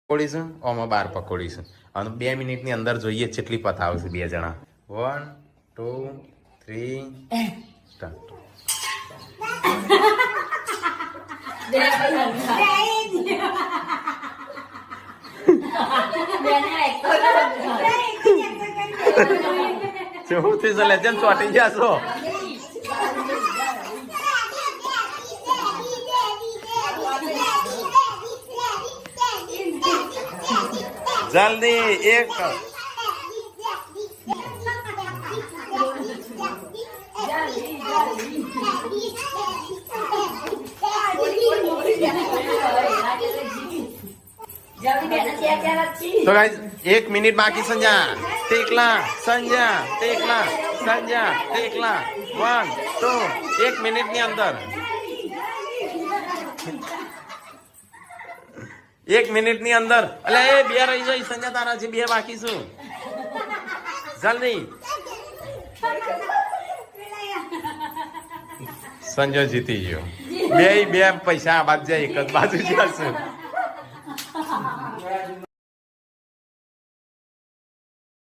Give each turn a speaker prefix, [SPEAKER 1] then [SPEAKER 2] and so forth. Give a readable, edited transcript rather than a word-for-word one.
[SPEAKER 1] પકોડીશું આમાં 12 પકોડીશું અને 2 મિનિટની અંદર જોઈએ કેટલી પતાવશે 2 જણા 1 2 3 સ્ટાર્ટ ચૌથી છે લેજન ચોટી ગયા છો જલ્દી એક तो गाइस 1 मिनिट बाकी संजा टेकला संजा टेकला संजा टेकला 1 2 1 મિનિટ ની અંદર 1 મિનિટ ની અંદર અલે એ બે રહી જાય સંજા તારા છે 2 બાકી છું જલ્દી સંજય જીતી ગયો બે પૈસા બાદ જાય એક જ બાજુ જશે